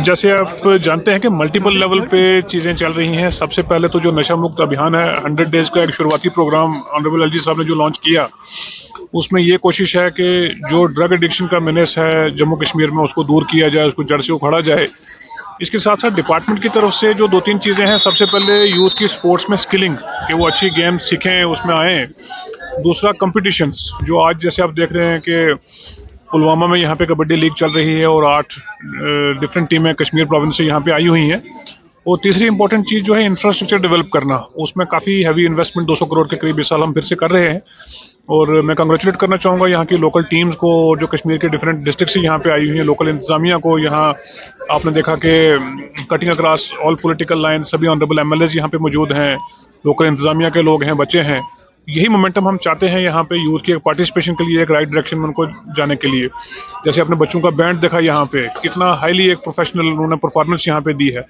जैसे आप जानते हैं कि मल्टीपल लेवल पे चीज़ें चल रही हैं। सबसे पहले तो जो नशा मुक्त अभियान है, 100 डेज़ का एक शुरुआती प्रोग्राम ऑनरेबल एलजी साहब ने जो लॉन्च किया, उसमें ये कोशिश है कि जो ड्रग एडिक्शन का मेनेस है जम्मू कश्मीर में, उसको दूर किया जाए, उसको जड़ से उखाड़ा जाए। इसके साथ साथ डिपार्टमेंट की तरफ से जो 2-3 चीज़ें हैं, सबसे पहले यूथ की स्पोर्ट्स में स्किलिंग, कि वो अच्छी गेम सीखें, उसमें आएँ। दूसरा कॉम्पिटिशन्स, जो आज जैसे आप देख रहे हैं कि पुलवामा में यहाँ पे कबड्डी लीग चल रही है और 8 डिफरेंट टीमें कश्मीर प्रोविंस से यहाँ पे आई हुई हैं। और तीसरी इंपॉर्टेंट चीज़ जो है इंफ्रास्ट्रक्चर डेवलप करना, उसमें काफ़ी हैवी इन्वेस्टमेंट 200 करोड़ के करीब इस साल हम फिर से कर रहे हैं। और मैं कंग्रेचुलेट करना चाहूँगा यहाँ की लोकल टीम्स को, जो कश्मीर के डिफरेंट डिस्ट्रिक्ट से यहाँ पे आई हुई हैं, लोकल इंतजामिया को। यहाँ आपने देखा कि cutting across all political line सभी ऑनरेबल एमएलएज यहाँ पे मौजूद हैं, लोकल इंतजामिया के लोग हैं, बच्चे हैं। यही मोमेंटम हम चाहते हैं यहाँ पे यूथ के पार्टिसिपेशन के लिए, एक राइट डायरेक्शन में उनको जाने के लिए। जैसे अपने बच्चों का बैंड देखा यहाँ पे, कितना हाईली एक प्रोफेशनल उन्होंने परफॉर्मेंस यहाँ पे दी है।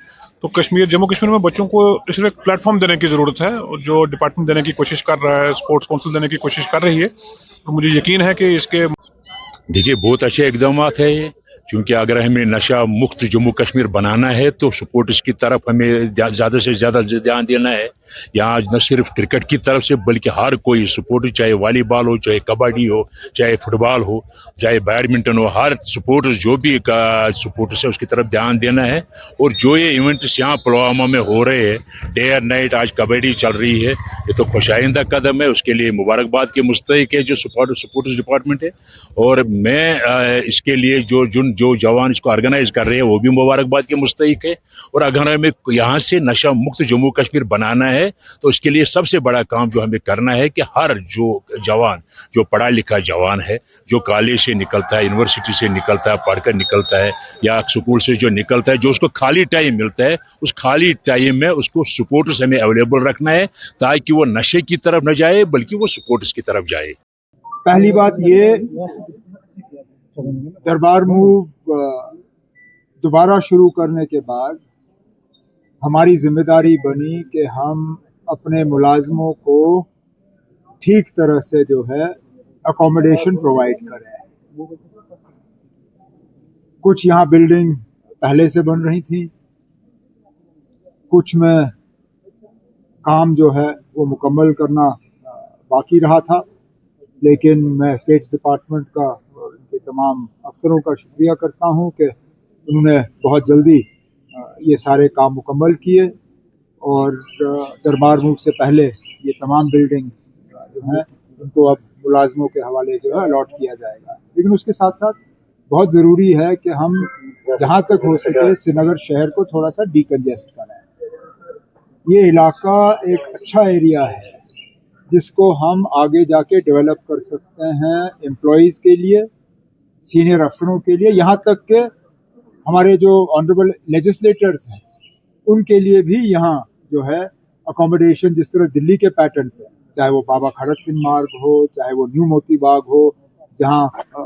तो जम्मू कश्मीर में बच्चों को सिर्फ एक प्लेटफॉर्म देने की ज़रूरत है, और जो डिपार्टमेंट देने की कोशिश कर रहा है, स्पोर्ट्स काउंसिल देने की कोशिश कर रही है। तो मुझे यकीन है कि इसके देखिए बहुत अच्छे इकदाम है ये, क्योंकि अगर हमें नशा मुक्त जम्मू कश्मीर बनाना है तो स्पोर्ट्स की तरफ हमें ज़्यादा से ज़्यादा ध्यान देना है। यहाँ न सिर्फ क्रिकेट की तरफ से बल्कि हर कोई स्पोर्ट, चाहे वॉलीबॉल हो, चाहे कबड्डी हो, चाहे फुटबॉल हो, चाहे बैडमिंटन हो, हर स्पोर्ट्स जो भी स्पोर्ट्स है उसकी तरफ ध्यान देना है। और जो ये इवेंट्स यहाँ पुलवामा में हो रहे हैं, डे और नाइट, आज कबड्डी चल रही है, ये तो खुशाइंदा कदम है। उसके लिए मुबारकबाद के मुस्तहिक है जो स्पोर्ट्स डिपार्टमेंट है। और मैं इसके लिए जो जवान इसको ऑर्गेनाइज कर रहे हैं वो भी मुबारकबाद के मुस्तहिक है। और अगर हमें यहाँ से नशा मुक्त जम्मू कश्मीर बनाना है तो इसके लिए सबसे बड़ा काम जो हमें करना है कि हर जो जवान, जो पढ़ा लिखा जवान है, जो कॉलेज से निकलता है, यूनिवर्सिटी से निकलता है, पढ़कर निकलता है, या स्कूल से जो निकलता है, जो उसको खाली टाइम मिलता है, उस खाली टाइम में उसको स्पोर्ट्स हमें अवेलेबल रखना है, ताकि वो नशे की तरफ न जाए बल्कि वो स्पोर्ट्स की तरफ जाए। पहली बात ये, दरबार मूव दोबारा शुरू करने के बाद हमारी जिम्मेदारी बनी कि हम अपने मुलाजमों को ठीक तरह से जो है अकोमोडेशन प्रोवाइड करें। कुछ यहाँ बिल्डिंग पहले से बन रही थी, कुछ में काम जो है वो मुकम्मल करना बाकी रहा था, लेकिन मैं स्टेट्स डिपार्टमेंट का और उनके तमाम अफसरों का शुक्रिया करता हूं कि उन्होंने बहुत जल्दी ये सारे काम मुकम्मल किए। और दरबार मूव से पहले ये तमाम बिल्डिंग्स जो हैं उनको अब मुलाजमों के हवाले जो है अलॉट किया जाएगा। लेकिन उसके साथ साथ बहुत ज़रूरी है कि हम जहाँ तक हो सके श्रीनगर शहर को थोड़ा सा डीकंजेस्ट करें। ये इलाका एक अच्छा एरिया है जिसको हम आगे जाके डेवलप कर सकते हैं, एम्प्लॉइज़ के लिए, सीनियर अफसरों के लिए, यहाँ तक के हमारे जो ऑनरेबल लेजिस्लेटर्स हैं उनके लिए भी यहाँ जो है अकोमोडेशन, जिस तरह दिल्ली के पैटर्न पे, चाहे वो बाबा खड़क सिंह मार्ग हो, चाहे वो न्यू मोती बाग हो, जहाँ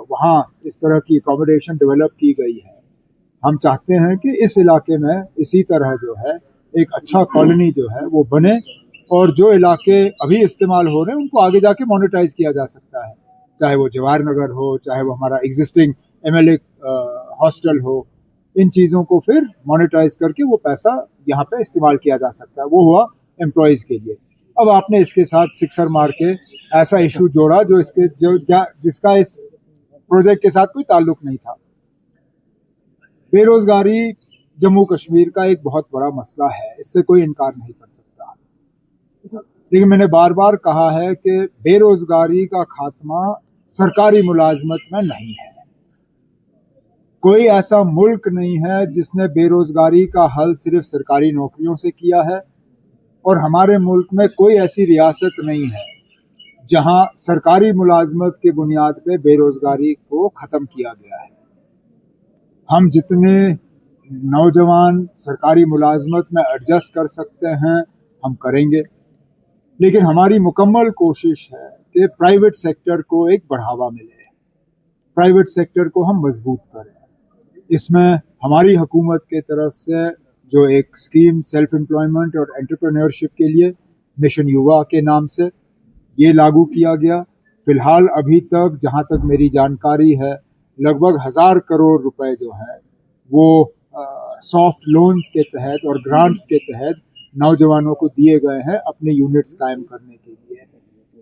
वहाँ इस तरह की अकोमोडेशन डेवलप की गई है। हम चाहते हैं कि इस इलाके में इसी तरह जो है एक अच्छा कॉलोनी जो है वो बने, और जो इलाके अभी इस्तेमाल हो रहे हैं उनको आगे जाके मोनेटाइज किया जा सकता है, चाहे वो जवाहर नगर हो, चाहे वो हमारा एग्जिस्टिंग एमएलए हॉस्टल हो। इन चीज़ों को फिर मोनेटाइज करके वो पैसा यहाँ पे इस्तेमाल किया जा सकता है। वो हुआ एम्प्लॉयज़ के लिए। अब आपने इसके साथ सिक्सर मार के ऐसा इशू जोड़ा जिसका इस प्रोजेक्ट के साथ कोई ताल्लुक नहीं था। बेरोजगारी जम्मू कश्मीर का एक बहुत बड़ा मसला है, इससे कोई इनकार नहीं कर सकता। लेकिन मैंने बार बार कहा है कि बेरोजगारी का खात्मा सरकारी मुलाजमत में नहीं है। कोई ऐसा मुल्क नहीं है जिसने बेरोजगारी का हल सिर्फ सरकारी नौकरियों से किया है, और हमारे मुल्क में कोई ऐसी रियासत नहीं है जहां सरकारी मुलाजमत की बुनियाद पे बेरोजगारी को ख़त्म किया गया है। हम जितने नौजवान सरकारी मुलाजमत में एडजस्ट कर सकते हैं हम करेंगे, लेकिन हमारी मुकम्मल कोशिश है कि प्राइवेट सेक्टर को एक बढ़ावा मिले, प्राइवेट सेक्टर को हम मजबूत करें। इसमें हमारी हुकूमत के तरफ से जो एक स्कीम सेल्फ एम्प्लॉयमेंट और एंटरप्रेन्योरशिप के लिए मिशन युवा के नाम से ये लागू किया गया। फिलहाल अभी तक जहाँ तक मेरी जानकारी है लगभग 1000 करोड़ रुपए जो है वो सॉफ्ट लोन्स के तहत और ग्रांट्स के तहत नौजवानों को दिए गए हैं अपने यूनिट्स कायम करने के लिए।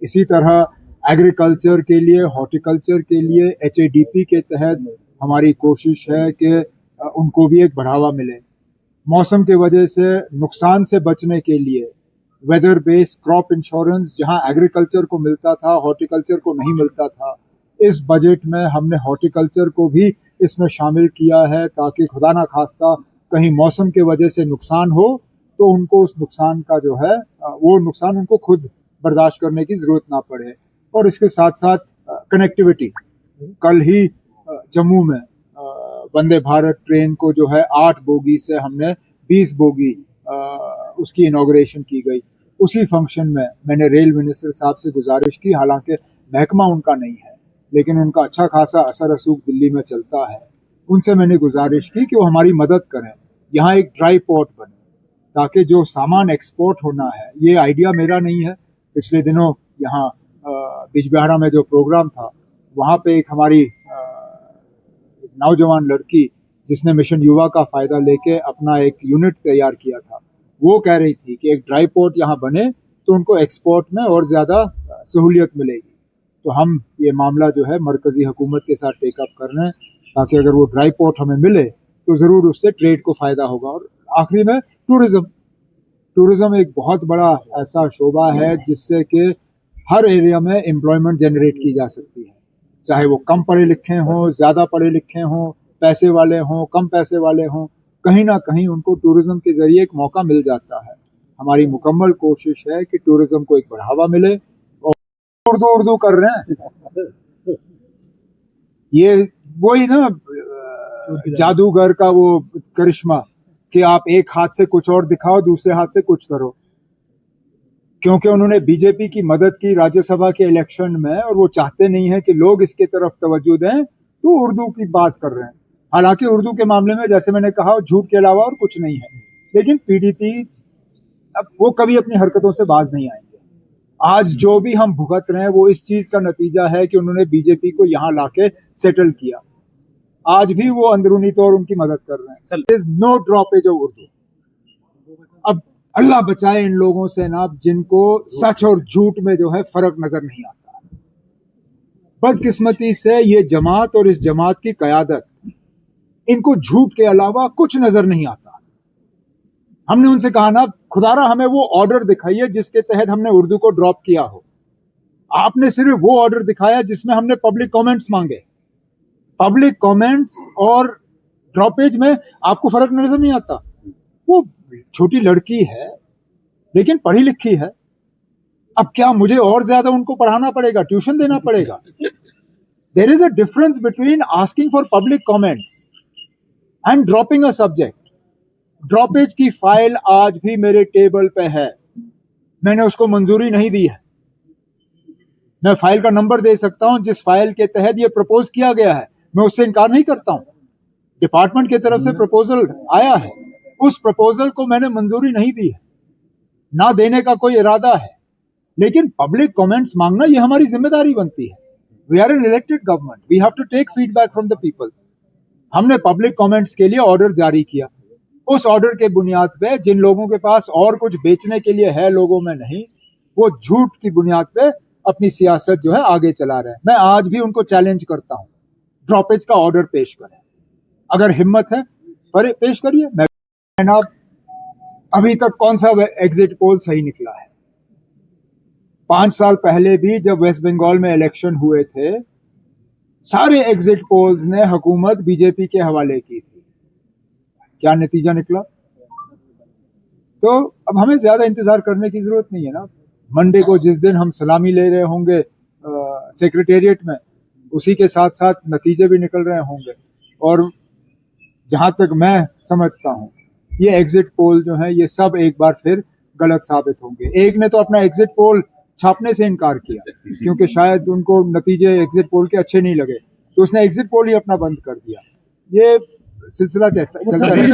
इसी तरह एग्रीकल्चर के लिए, हॉर्टिकल्चर के लिए HADP के तहत हमारी कोशिश है कि उनको भी एक बढ़ावा मिले। मौसम के वजह से नुकसान से बचने के लिए वेदर बेस्ड क्रॉप इंश्योरेंस जहां एग्रीकल्चर को मिलता था, हॉर्टिकल्चर को नहीं मिलता था, इस बजट में हमने हॉर्टिकल्चर को भी इसमें शामिल किया है ताकि खुदा ना खास्ता कहीं मौसम के वजह से नुकसान हो तो उनको उस नुकसान का जो है वो नुकसान उनको खुद बर्दाश्त करने की ज़रूरत ना पड़े। और इसके साथ साथ कनेक्टिविटी, कल ही जम्मू में वंदे भारत ट्रेन को जो है 8 बोगी से हमने 20 बोगी उसकी इनॉग्रेशन की गई। उसी फंक्शन में मैंने रेल मिनिस्टर साहब से गुजारिश की, हालांकि महकमा उनका नहीं है लेकिन उनका अच्छा खासा असर रसूख दिल्ली में चलता है, उनसे मैंने गुजारिश की कि वो हमारी मदद करें, यहाँ एक ड्राई पोर्ट बने ताकि जो सामान एक्सपोर्ट होना है, ये आइडिया मेरा नहीं है, पिछले दिनों यहाँ बिजबिहारा में जो प्रोग्राम था वहाँ पे एक हमारी नौजवान लड़की जिसने मिशन युवा का फ़ायदा लेके अपना एक यूनिट तैयार किया था, वो कह रही थी कि एक ड्राई पोर्ट यहाँ बने तो उनको एक्सपोर्ट में और ज़्यादा सहूलियत मिलेगी। तो हम ये मामला जो है मरकज़ी हुकूमत के साथ टेकअप कर रहे हैं ताकि अगर वो ड्राई पोर्ट हमें मिले तो ज़रूर उससे ट्रेड को फ़ायदा होगा। और आखिरी में टूरिज़्म एक बहुत बड़ा ऐसा शोबा है जिससे कि हर एरिया में एम्प्लॉयमेंट जनरेट की जा सकती है, चाहे वो कम पढ़े लिखे हों, ज़्यादा पढ़े लिखे हों, पैसे वाले हों, कम पैसे वाले हों, कहीं ना कहीं उनको टूरिज़्म के ज़रिए एक मौका मिल जाता है। हमारी मुकम्मल कोशिश है कि टूरिज़्म को एक बढ़ावा मिले। और उर्दू कर रहे हैं, ये वही ना जादूगर का वो करिश्मा कि आप एक हाथ से कुछ और दिखाओ, दूसरे हाथ से कुछ करो। क्योंकि उन्होंने बीजेपी की मदद की राज्यसभा के इलेक्शन में और वो चाहते नहीं है कि लोग इसके तरफ तवज्जो दें, तो उर्दू की बात कर रहे हैं। हालांकि उर्दू के मामले में जैसे मैंने कहा झूठ के अलावा और कुछ नहीं है, लेकिन PDP अब वो कभी अपनी हरकतों से बाज नहीं आएंगे। आज जो भी हम भुगत रहे हैं वो इस चीज का नतीजा है कि उन्होंने बीजेपी को यहाँ लाके सेटल किया। आज भी वो अंदरूनी तौर उनकी मदद कर रहे हैं। There is no droppage of Urdu. अब अल्लाह बचाए इन लोगों से ना जिनको सच और झूठ में जो है फर्क नजर नहीं आता। बदकिस्मती से ये जमात और इस जमात की कयादत, इनको झूठ के अलावा कुछ नजर नहीं आता। हमने उनसे कहा ना, खुदारा हमें वो ऑर्डर दिखाइए जिसके तहत हमने उर्दू को ड्रॉप किया हो। आपने सिर्फ वो ऑर्डर दिखाया जिसमें हमने पब्लिक कमेंट्स मांगे। पब्लिक कमेंट्स और ड्रॉपेज में आपको फर्क नजर नहीं आता। वो छोटी लड़की है लेकिन पढ़ी लिखी है। अब क्या मुझे और ज्यादा उनको पढ़ाना पड़ेगा, ट्यूशन देना पड़ेगा? There is a difference between asking for public comments and dropping a subject. Droppage की फाइल आज भी मेरे टेबल पे है, मैंने उसको मंजूरी नहीं दी है। मैं फाइल का नंबर दे सकता हूं जिस फाइल के तहत ये प्रपोज किया गया है, मैं उससे इनकार नहीं करता हूं। डिपार्टमेंट की तरफ से प्रपोजल आया है, उस प्रपोजल को मैंने मंजूरी नहीं दी है, ना देने का कोई इरादा है। लेकिन पब्लिक कमेंट्स मांगना ये हमारी जिम्मेदारी बनती है। We are an elected government, we have to take feedback from the people. हमने पब्लिक कमेंट्स के लिए ऑर्डर जारी किया। उस ऑर्डर के बुनियाद पे जिन लोगों के पास और कुछ बेचने के लिए है, लोगों में नहीं, वो झूठ की बुनियाद पे अपनी सियासत जो है आगे चला रहे हैं। मैं आज भी उनको चैलेंज करता हूं, ड्रॉपेज का ऑर्डर पेश करें, अगर हिम्मत है पर पेश करिए। मैं अभी तक कौन सा एग्जिट पोल सही निकला है? 5 साल पहले भी जब वेस्ट बंगाल में इलेक्शन हुए थे, सारे एग्जिट पोल्स ने हुकूमत बीजेपी के हवाले की थी। क्या नतीजा निकला? तो अब हमें ज्यादा इंतजार करने की जरूरत नहीं है ना। मंडे को जिस दिन हम सलामी ले रहे होंगे सेक्रेटेरिएट में, उसी के साथ साथ नतीजे भी निकल रहे होंगे। और जहां तक मैं समझता हूं, ये एग्जिट पोल जो है ये सब एक बार फिर गलत साबित होंगे। एक ने तो अपना एग्जिट पोल छापने से इनकार किया क्योंकि शायद उनको नतीजे एग्जिट पोल के अच्छे नहीं लगे, तो उसने एग्जिट पोल ही अपना बंद कर दिया। ये सिलसिला चलता है।